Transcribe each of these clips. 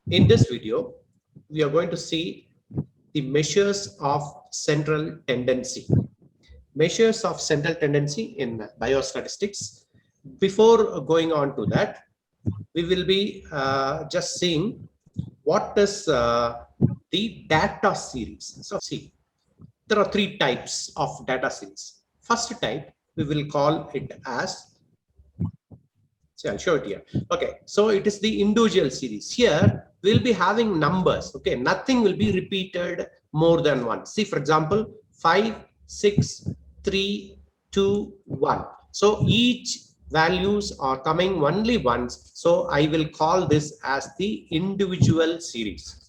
In this video, we are going to see the measures of central tendency. Measures of central tendency in biostatistics. Before going on to that, we will be just seeing what is the data series. So see, there are three types of data series. First type, we will call it as, see, I'll show it here. Okay, so it is the individual series. Here, we'll be having numbers. Okay, nothing will be repeated more than once. See, for example, 5, 6, 3, 2, 1. So each values are coming only once. So I will call this as the individual series.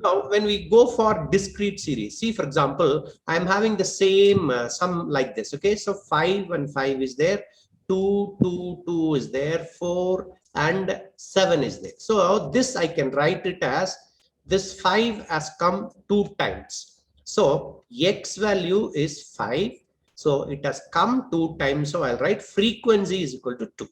Now, when we go for discrete series, see, for example, I'm having the same sum like this. Okay, so 5 and 5 is there. 2, 2, 2 is there, 4 and 7 is there. So this I can write it as this 5 has come 2 times. So x value is 5. So it has come 2 times. So I'll write frequency is equal to 2.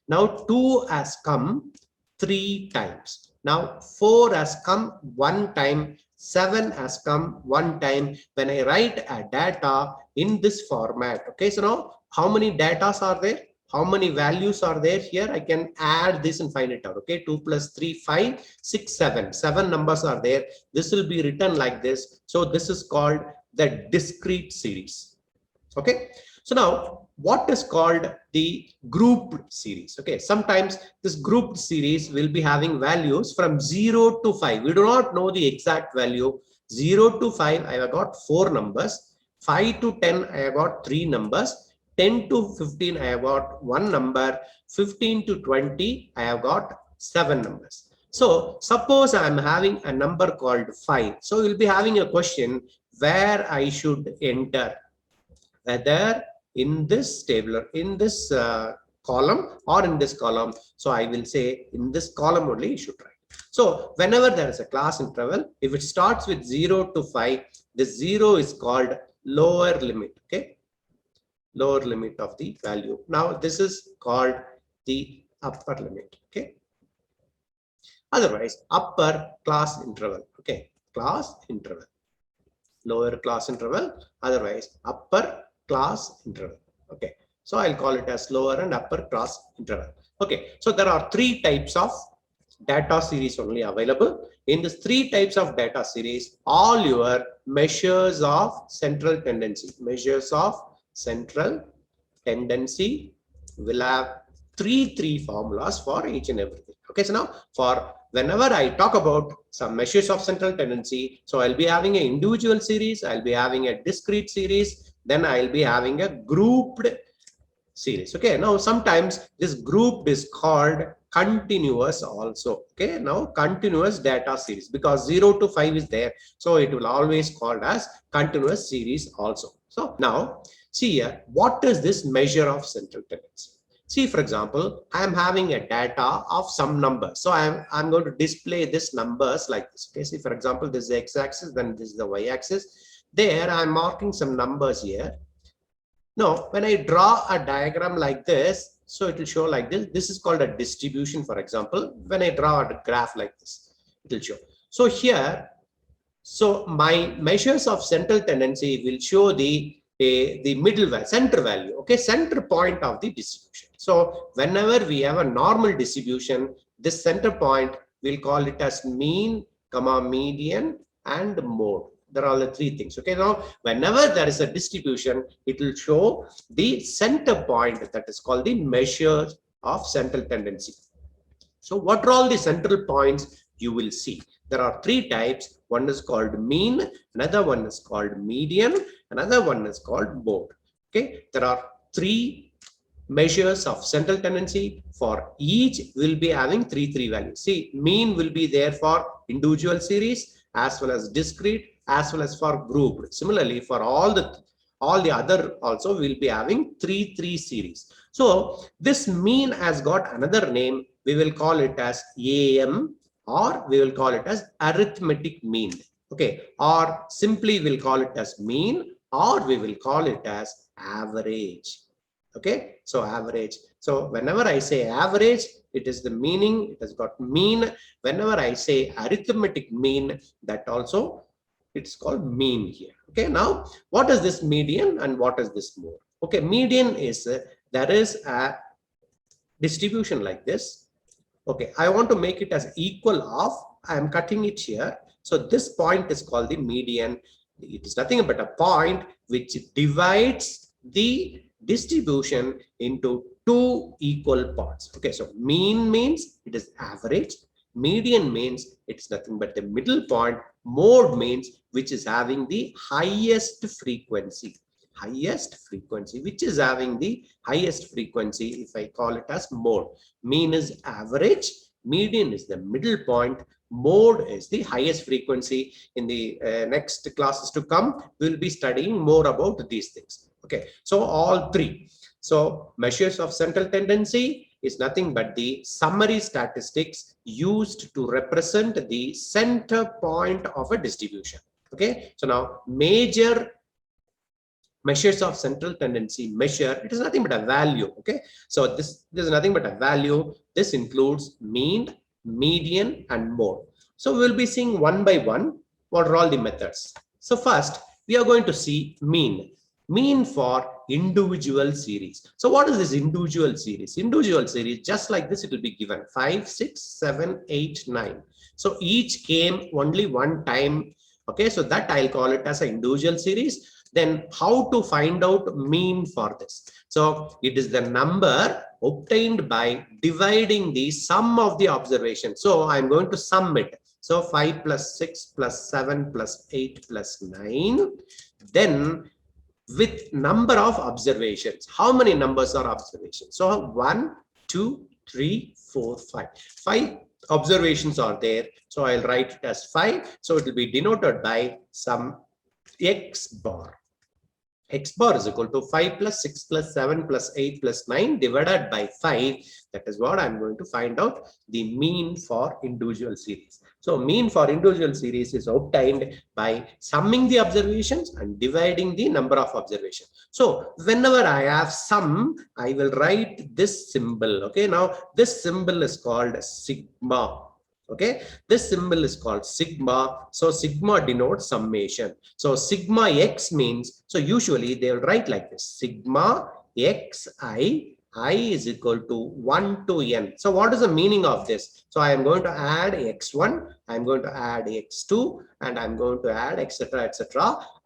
Now 2 has come 3 times. Now 4 has come 1 time. 7 has come 1 time. When I write a data in this format, okay, so now how many datas are there? How many values are there here? I can add this and find it out. Okay, 2 plus 3, 5, 6, 7. 7 numbers are there. This will be written like this. So this is called the discrete series. Okay, so now what is called the grouped series? Okay, sometimes this grouped series will be having values from 0 to 5. We do not know the exact value. 0 to 5, I have got 4 numbers. 5 to 10, I have got 3 numbers. 10 to 15, I have got 1 number. 15 to 20, I have got 7 numbers. So suppose I am having a number called 5. So we'll be having a question where I should enter, whether in this table or in this column or in this column. So I will say in this column only you should write. So whenever there is a class interval, if it starts with 0 to 5, the 0 is called lower limit. Okay, lower limit of the value. Now this is called the upper limit. Okay, otherwise upper class interval. Okay, class interval, lower class interval, otherwise upper class interval. Okay, so I'll call it as lower and upper class interval. Okay, so there are 3 types of data series only available. In these 3 types of data series, all your measures of central tendency, measures of central tendency will have three formulas for each and everything. Okay, so now for whenever I talk about some measures of central tendency, so I'll be having an individual series, I'll be having a discrete series, then I'll be having a grouped series. Okay, now sometimes this group is called continuous also. Okay, now continuous data series, because 0 to 5 is there, so it will always called as continuous series also. So now see here, what is this measure of central tendency? See, for example, I am having a data of some number. So I'm going to display this numbers like this. Okay, see, for example, this is the x-axis, then this is the y-axis. There I'm marking some numbers here. Now, when I draw a diagram like this, so it will show like this. This is called a distribution, for example. When I draw a graph like this, it will show. So here, so my measures of central tendency will show the middle value, center value, okay, center point of the distribution. So whenever we have a normal distribution, this center point, we'll call it as mean, comma, median, and mode. There are the 3 things. Okay, now whenever there is a distribution, it will show the center point, that is called the measure of central tendency. So what are all the central points you will see? There are 3 types. One is called mean, another one is called median, another one is called mode. Okay, there are 3 measures of central tendency. For each will be having 3 values. See, mean will be there for individual series as well as discrete as well as for grouped. Similarly, for all the other also will be having 3 series. So this mean has got another name. We will call it as AM, or we will call it as arithmetic mean. Okay, or simply we'll call it as mean, or we will call it as average. Okay, so average. So whenever I say average, it is the meaning, it has got mean. Whenever I say arithmetic mean, that also it's called mean here. Okay, now what is this median and what is this mode? Okay, median is there is a distribution like this. Okay, I want to make it as equal of, I am cutting it here. So this point is called the median. It is nothing but a point which divides the distribution into two equal parts. Okay, so mean means it is average. Median means it's nothing but the middle point. Mode means which is having the highest frequency. Which is having the highest frequency, if I call it as mode. Mean is average, median is the middle point, mode is the highest frequency. In the next classes to come, we'll be studying more about these things. Okay, so all three. So measures of central tendency is nothing but the summary statistics used to represent the center point of a distribution. Okay, so now major measures of central tendency measure, it is nothing but a value. Okay, so this is nothing but a value. This includes mean, median and mode. So we'll be seeing one by one what are all the methods. So first we are going to see mean for individual series. So what is this individual series? Individual series, just like this, it will be given 5, 6, 7, 8, 9. So each came only one time. Okay, so that I'll call it as an individual series. Then how to find out mean for this? So it is the number obtained by dividing the sum of the observations. So I'm going to sum it. So 5 plus 6 plus 7 plus 8 plus 9. Then with number of observations. How many numbers are observations? So 1, 2, 3, 4, 5. 5 observations are there. So I'll write it as 5. So it will be denoted by some X bar. X bar is equal to 5 plus 6 plus 7 plus 8 plus 9 divided by 5. That is what I'm going to find out the mean for individual series. So mean for individual series is obtained by summing the observations and dividing the number of observations. So whenever I have sum, I will write this symbol. Okay, now this symbol is called sigma. Okay, this symbol is called sigma. So sigma denotes summation. So sigma x means, so usually they will write like this: sigma xi, I is equal to 1 to n. So what is the meaning of this? So I am going to add x1, I am going to add x2, and I am going to add etc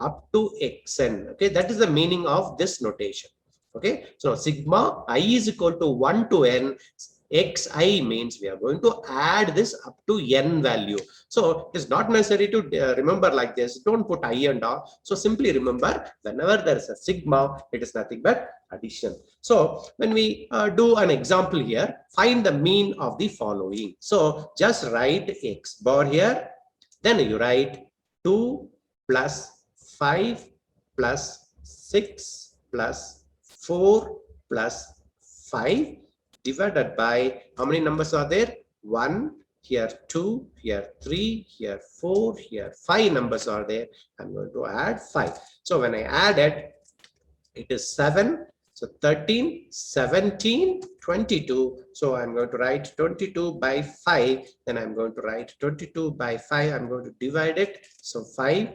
up to xn. Okay, that is the meaning of this notation. Okay, so sigma I is equal to 1 to n. Xi means we are going to add this up to n value. So it is not necessary to remember like this. Don't put I and R. So simply remember, whenever there is a sigma, it is nothing but addition. So when we do an example here, find the mean of the following. So just write X bar here. Then you write 2 plus 5 plus 6 plus 4 plus 5 divided by, how many numbers are there? 1, here 2, here 3, here 4, here 5 numbers are there. I'm going to add 5. So when I add it, it is 7. So 13, 17, 22. So I'm going to write 22 by 5. Then I'm going to write 22 by 5. I'm going to divide it. So 5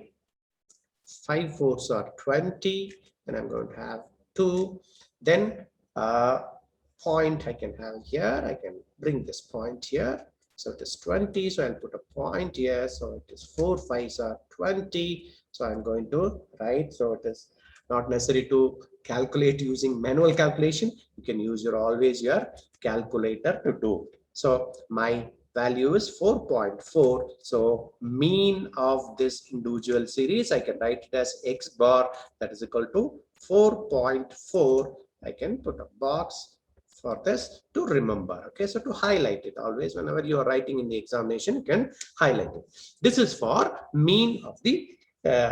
fours are 20. Then I'm going to have 2. Then point I can have here. I can bring this point here. So it is 20. So I'll put a point here. So it is 4 5s are 20. So I'm going to write. So it is not necessary to calculate using manual calculation. You can use always your calculator to do it. So my value is 4.4. So mean of this individual series, I can write it as X bar, that is equal to 4.4. I can put a box for this to remember. Okay, so to highlight it, always whenever you are writing in the examination, you can highlight it. This is for mean of the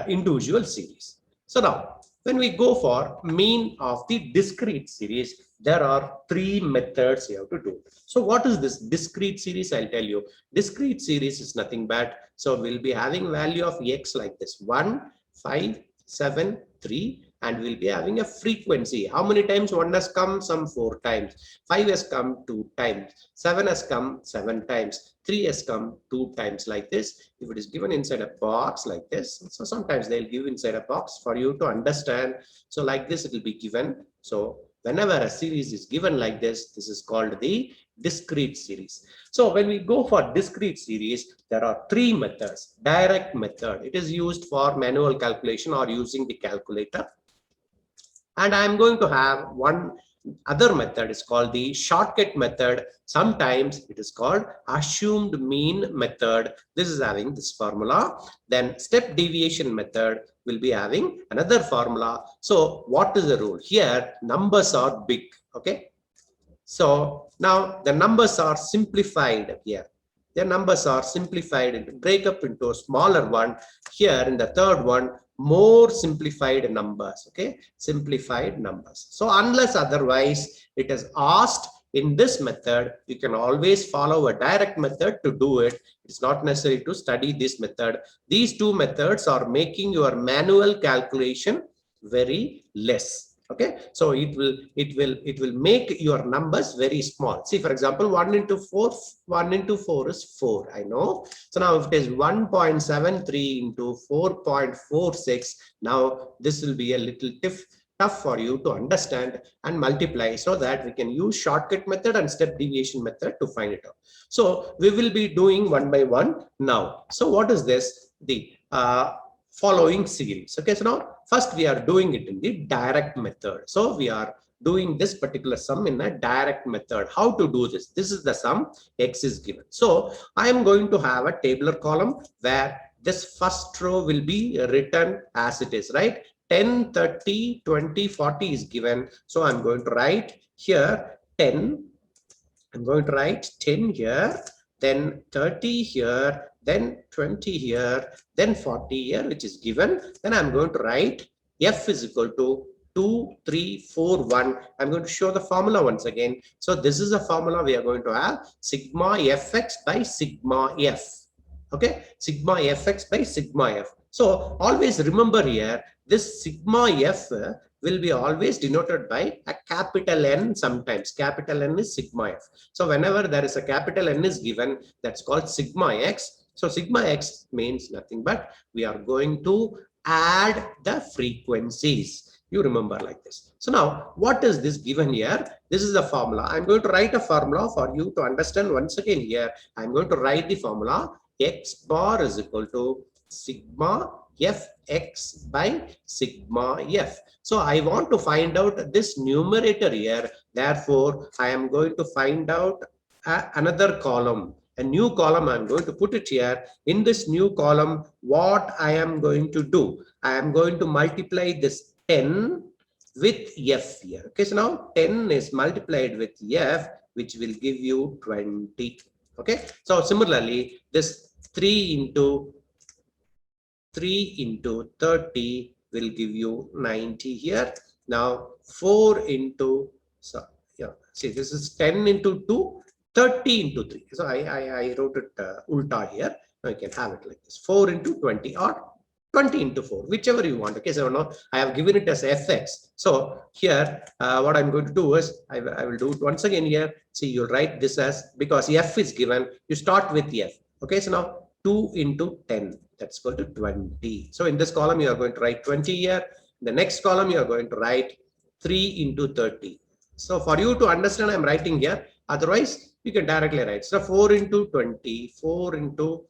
individual series. So now when we go for mean of the discrete series, there are 3 methods you have to do. So what is this discrete series? I'll tell you. Discrete series is nothing but, so we'll be having value of X like this: 1, 5, 7, 3. and we'll be having a frequency. How many times 1 has come? Some 4 times. 5 has come 2 times. 7 has come 7 times. 3 has come 2 times, like this. If it is given inside a box like this, so sometimes they'll give inside a box for you to understand. So like this, it will be given. So whenever a series is given like this, this is called the discrete series. So when we go for discrete series, there are 3 methods. Direct method, it is used for manual calculation or using the calculator. And I'm going to have one other method is called the shortcut method. Sometimes it is called assumed mean method. This is having this formula. Then step deviation method will be having another formula. So what is the rule? Here numbers are big. Okay. So now the numbers are simplified here. The numbers are simplified and break up into a smaller one. Here in the third one, more simplified numbers. Okay, simplified numbers. So unless otherwise it is asked in this method, you can always follow a direct method to do it. It's not necessary to study this method. These 2 methods are making your manual calculation very less. Okay, so it will make your numbers very small. See, for example, 1 into 4 is 4. I know. So now if it is 1.73 into 4.46, now this will be a little tough for you to understand and multiply, so that we can use shortcut method and step deviation method to find it out. So we will be doing one by one now. So what is this? The following series. Okay, so now first we are doing it in the direct method. So we are doing this particular sum in a direct method. How to do this? This is the sum, x is given. So I am going to have a tabular column where this first row will be written as it is, right? 10, 30, 20, 40 is given. So I'm going to write here 10. I'm going to write 10 here, then 30 here, then 20 here, then 40 here, which is given. Then I'm going to write f is equal to 2, 3, 4, 1. I'm going to show the formula once again. So this is a formula we are going to have, sigma fx by sigma f. Okay, sigma fx by sigma f. So always remember here, this sigma f will be always denoted by a capital N sometimes. Capital N is sigma f. So whenever there is a capital N is given, that's called sigma x. So sigma x means nothing but we are going to add the frequencies. You remember like this. So now what is this given here? This is the formula. I'm going to write a formula for you to understand once again here. I'm going to write the formula. X bar is equal to sigma fx by sigma f. So I want to find out this numerator here. Therefore, I am going to find out another column. A new column, I'm going to put it here. In this new column, what I am going to do? I am going to multiply this 10 with f here. Okay, so now 10 is multiplied with f, which will give you 20. Okay, so similarly, this 3 into 30 will give you 90 here. Now 4 into, so yeah, see, this is 10 into 2, 30 into 3. So I wrote it ulta here. Now you can have it like this, 4 into 20 or 20 into 4, whichever you want. Okay, so now I have given it as fx. So here what I'm going to do is I will do it once again here. See, you'll write this as, because f is given, you start with f. Okay, so now 2 into 10, that's equal to 20. So in this column you are going to write 20 here. In the next column you are going to write 3 into 30. So for you to understand, I'm writing here. Otherwise you can directly write. So 4 into 20, 4 into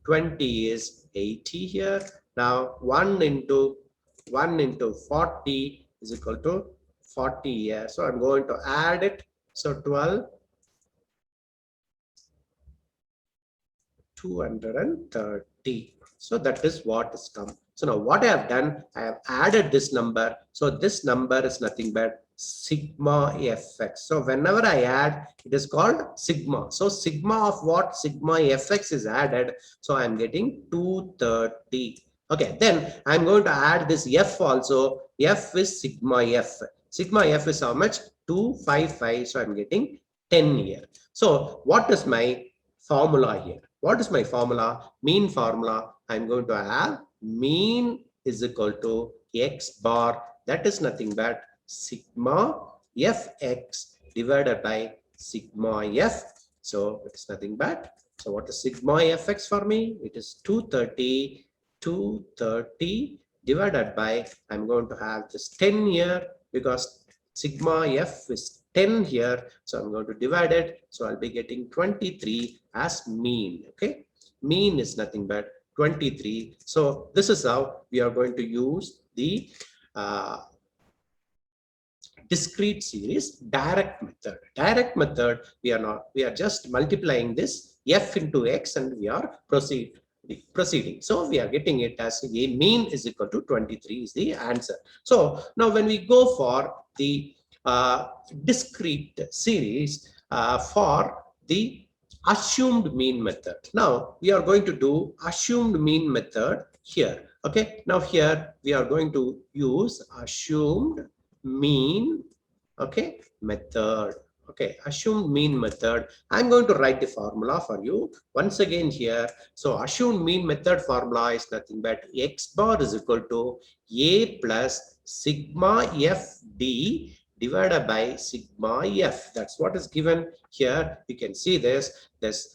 20 is 80 here. Now 1 into 40 is equal to 40 here. So I'm going to add it. So 12, 230. So that is what is come. So now what I have done, I have added this number. So this number is nothing but sigma fx. So whenever I add, it is called sigma. So sigma of what? Sigma fx is added. So I'm getting 230. Okay, then I'm going to add this f also. F is sigma f. Sigma f is how much? 255. So I'm getting 10 here. So what is my formula here? What is my formula? Mean formula. I'm going to have mean is equal to x bar That is nothing but sigma fx divided by sigma f. So it is nothing but, so what is sigma fx for me? It is 230 divided by, I'm going to have this 10 here because sigma f is 10 here. So I'm going to divide it. So I'll be getting 23 as mean. Okay. Mean is nothing but 23. So this is how we are going to use the discrete series direct method. Direct method, we are just multiplying this f into x and we are proceeding. So we are getting it as a mean is equal to 23 is the answer. So now when we go for the discrete series for the assumed mean method. Now we are going to do assumed mean method here. Okay, now here we are going to use assumed mean, okay, method. Okay, assumed mean method. I'm going to write the formula for you once again here. So assumed mean method formula is nothing but x bar is equal to a plus sigma fd divided by sigma f. That's what is given here. You can see this.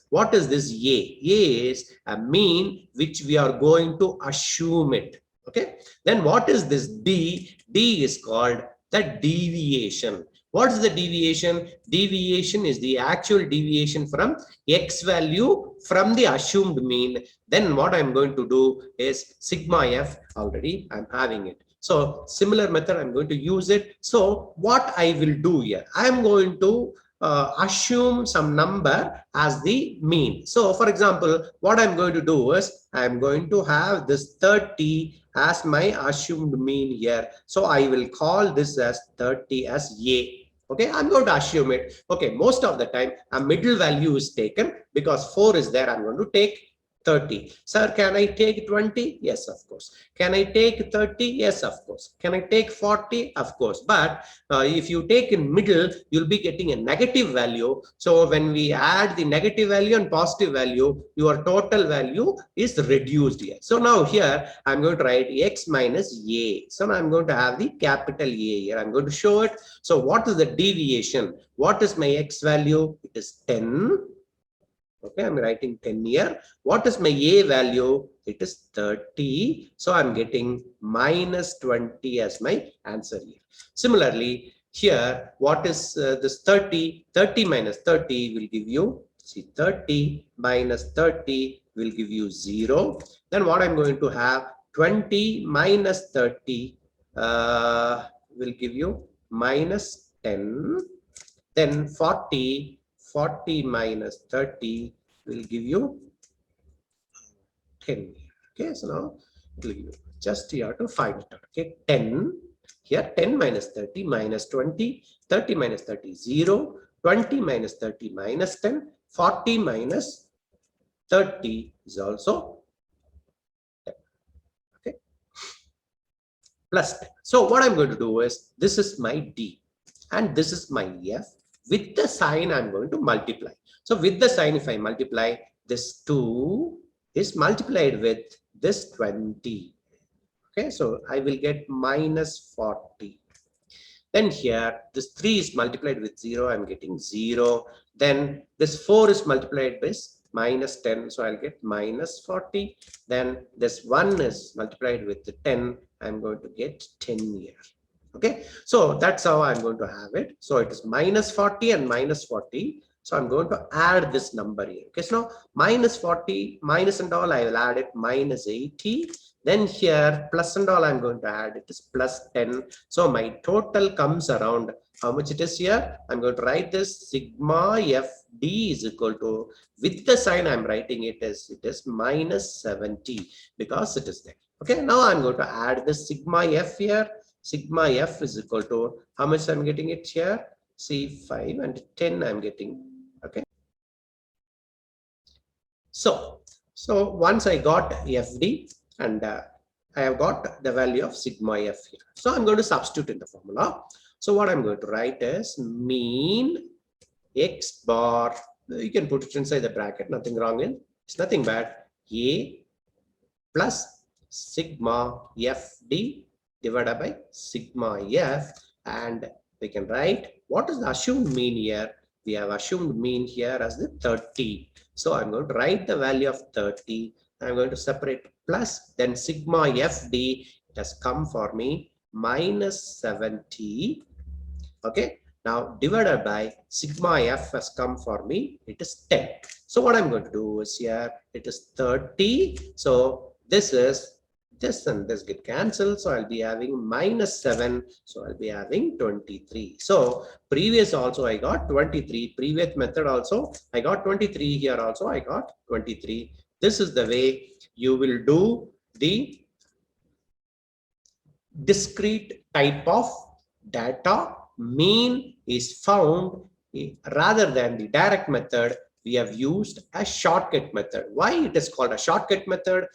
What is this a? A is a mean which we are going to assume it. Okay. Then what is this d? D is called the deviation. What is the deviation? Deviation is the actual deviation from x value from the assumed mean. Then what I'm going to do is sigma f, already I'm having it. So similar method, I'm going to use it. So what I will do here, I'm going to assume some number as the mean. So for example, what I'm going to do is I'm going to have this 30 as my assumed mean here. So I will call this as 30 as a. Okay, I'm going to assume it. Okay, most of the time a middle value is taken because 4 is there. I'm going to take 30. Sir, can I take 20? Yes, of course. Can I take 30? Yes, of course. Can I take 40? Of course. But if you take in middle, you'll be getting a negative value. So when we add the negative value and positive value, your total value is reduced here. So now here, I'm going to write x minus a. So I'm going to have the capital A here. I'm going to show it. So what is the deviation? What is my x value? It is 10. Okay, I'm writing 10 here. What is my a value? It is 30. So I'm getting minus 20 as my answer here. Similarly, here, what is this 30? 30 minus 30 will give you, see, 30 minus 30 will give you 0. Then what I'm going to have, 20 minus 30 will give you minus 10. Then 40 minus 30 will give you 10. Okay, so now it will give you, just you have to find it out. Okay, 10 here, 10 minus 30 minus 20, 30 minus 30 0, 20 minus 30 minus 10, 40 minus 30 is also 10. Okay, plus 10. So what I'm going to do is, this is my d and this is my f. With the sign, I'm going to multiply. So with the sign, if I multiply, this 2 is multiplied with this 20. Okay, so I will get minus 40. Then here, this 3 is multiplied with 0. I'm getting 0. Then this 4 is multiplied with minus 10. So I'll get minus 40. Then this 1 is multiplied with the 10. I'm going to get 10 here. Okay, so that's how I'm going to have it. So it is minus 40 and minus 40. So I'm going to add this number here. Okay, so now minus 40, minus and all, I will add it minus 80. Then here, plus and all, I'm going to add it is plus 10. So my total comes around, how much it is here? I'm going to write this sigma fd is equal to, with the sign I'm writing it is minus 70 because it is there. Okay, now I'm going to add this sigma f here. Sigma f is equal to, how much I'm getting it here? See, 5 and 10 I'm getting. Okay. So once I got fd and I have got the value of sigma f here. So I'm going to substitute in the formula. So what I'm going to write is mean x bar. You can put it inside the bracket, nothing wrong in. It's nothing but a plus sigma fd divided by sigma f, and we can write what is the assumed mean here. We have assumed mean here as the 30. So I'm going to write the value of 30. I'm going to separate plus, then sigma fd, it has come for me minus 70. Okay, now divided by sigma f has come for me, it is 10. So what I'm going to do is here, it is 30. So this is this and this get cancelled. So I'll be having minus 7. So I'll be having 23. So previous also I got 23. Previous method also I got 23. Here also I got 23. This is the way you will do the discrete type of data. Mean is found rather than the direct method. We have used a shortcut method. Why it is called a shortcut method?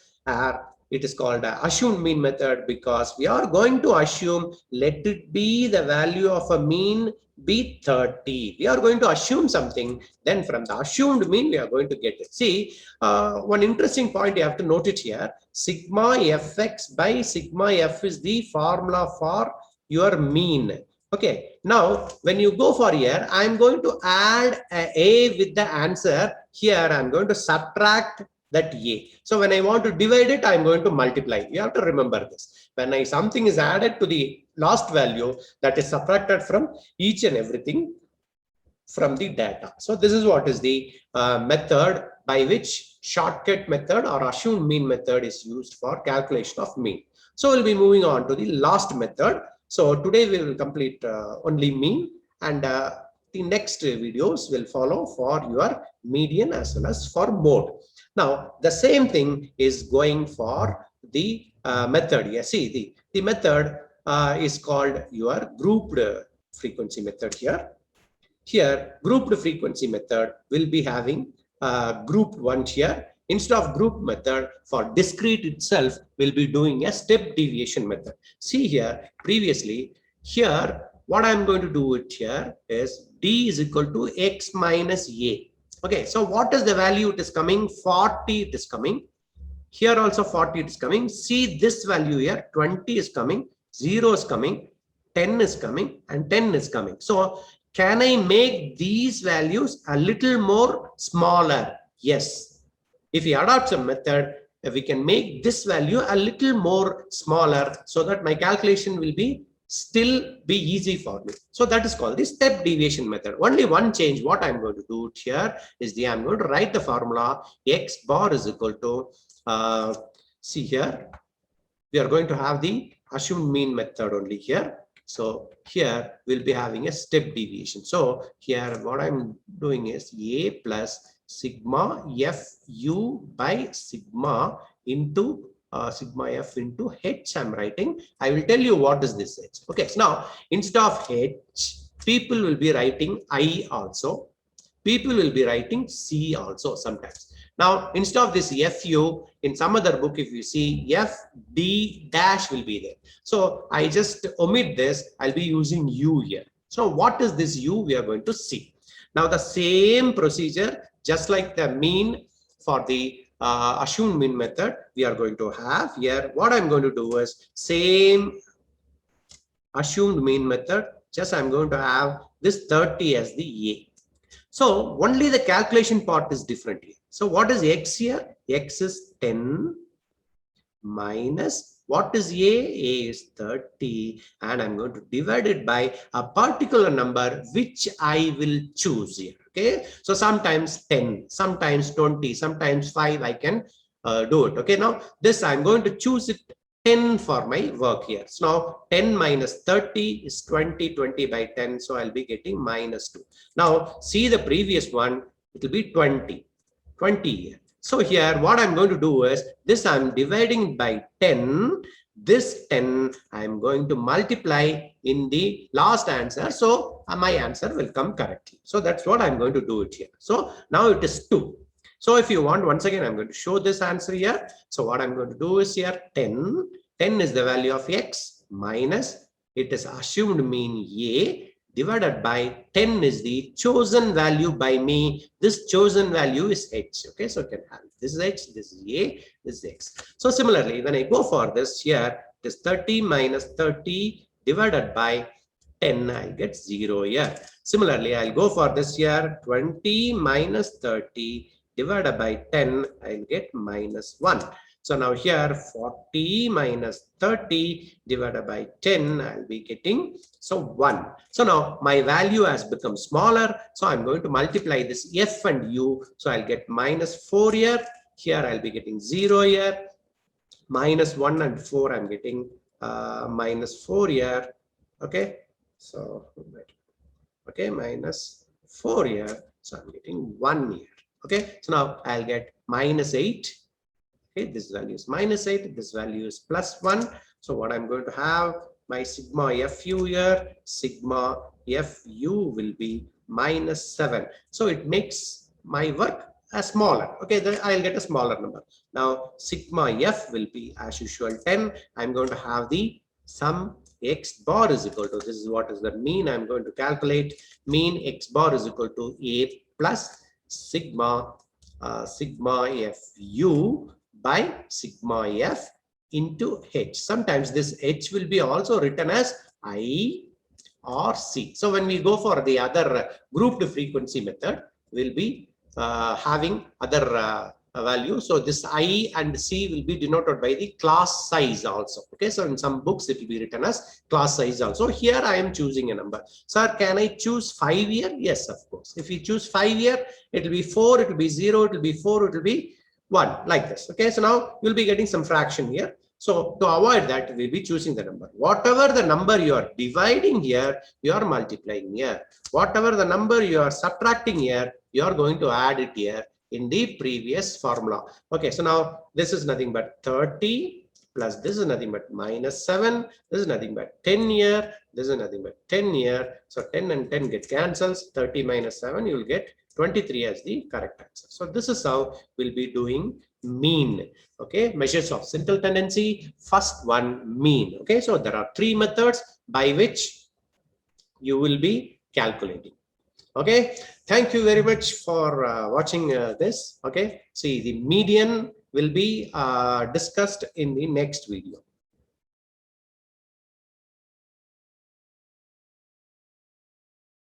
It is called a assumed mean method because we are going to assume, let it be the value of a mean be 30. We are going to assume something, then from the assumed mean we are going to get it. See, one interesting point you have to note it here. Sigma fx by sigma f is the formula for your mean. Okay, now when you go for here, I'm going to add a with the answer. Here I'm going to subtract that a. So when I want to divide it, I'm going to multiply. You have to remember this. When something is added to the last value, that is subtracted from each and everything from the data. So this is what is the method by which shortcut method or assumed mean method is used for calculation of mean. So we'll be moving on to the last method. So today we will complete only mean, and the next videos will follow for your median as well as for mode. Now the same thing is going for the method. Yeah, see the method is called your grouped frequency method here. Here grouped frequency method will be having grouped one here. Instead of group method, for discrete itself, we'll be doing a step deviation method. See here, previously, here, what I'm going to do it here is d is equal to x minus a. Okay, so what is the value it is coming? 40 it is coming. Here also 40 it is coming. See this value here, 20 is coming, 0 is coming, 10 is coming, and 10 is coming. So can I make these values a little more smaller? Yes. If we adopt some method, we can make this value a little more smaller so that my calculation will be still be easy for me. So that is called the step deviation method. Only one change what I'm going to do here is I'm going to write the formula x bar is equal to, see here, we are going to have the assumed mean method only here. So here we'll be having a step deviation. So here what I'm doing is a plus sigma fu by sigma into sigma f into h I'm writing. I will tell you what is this h. Okay, so now instead of h, people will be writing I also. People will be writing C also sometimes. Now instead of this fu, in some other book if you see fd dash will be there. So I just omit this, I'll be using u here. So what is this u? We are going to see. Now the same procedure, just like the mean for the assumed mean method, we are going to have here. What I'm going to do is same assumed mean method, just I'm going to have this 30 as the a. So only the calculation part is different here. So what is x here? X is 10 minus what is a? A is 30, and I'm going to divide it by a particular number which I will choose here. Okay, so sometimes 10, sometimes 20, sometimes 5 I can do it. Okay, now this I'm going to choose it 10 for my work here. So now 10 minus 30 is 20, 20 by 10, so I'll be getting minus 2. Now see the previous one, it will be 20 here. So here what I'm going to do is this I'm dividing by 10. This 10 I'm going to multiply in the last answer. So my answer will come correctly. So that's what I'm going to do it here. So now it is 2. So if you want, once again, I'm going to show this answer here. So what I'm going to do is here 10. 10 is the value of x minus it is assumed mean a divided by 10 is the chosen value by me. This chosen value is h. Okay, so you can have this is h, this is a, this is x. So similarly, when I go for this here, It is 30 minus 30 divided by 10. I'll get 0 here. Similarly, I'll go for this here. 20 minus 30 divided by 10. I'll get minus 1. So now here 40 minus 30 divided by 10, I'll be getting 1. So now my value has become smaller. So I'm going to multiply this f and u. So I'll get minus 4 here. Here I'll be getting 0 here. Minus 1 and 4, I'm getting minus 4 here. Okay. So okay, minus 4 here. So I'm getting 1 here. Okay. So now I'll get minus 8. Okay, this value is minus 8, this value is plus 1. So what I'm going to have, my sigma fu here, sigma fu will be minus 7. So it makes my work as smaller. Okay, then I'll get a smaller number. Now sigma f will be as usual 10. I'm going to have the sum x bar is equal to, this is what is the mean I'm going to calculate. Mean x bar is equal to a plus sigma fu by sigma f into h. Sometimes this h will be also written as I or c. So when we go for the other grouped frequency method, we'll be having other value. So this I and c will be denoted by the class size also. Okay, so in some books it will be written as class size also. Here I am choosing a number. Sir, can I choose 5 here? Yes, of course. If you choose 5 here, it will be 4, it will be 0, it will be 4, it will be 1, like this. Okay, so now you'll be getting some fraction here. So to avoid that, we'll be choosing the number. Whatever the number you are dividing here, you are multiplying here. Whatever the number you are subtracting here, you are going to add it here in the previous formula. Okay, so now this is nothing but 30 plus this is nothing but minus 7. This is nothing but 10 here. This is nothing but 10 here. So 10 and 10 get cancels. 30 minus 7, you will get 23 as the correct answer. So this is how we'll be doing mean. Okay, measures of central tendency. First one, mean. Okay, so there are 3 methods by which you will be calculating. Okay, thank you very much for watching this. Okay, see, the median will be discussed in the next video.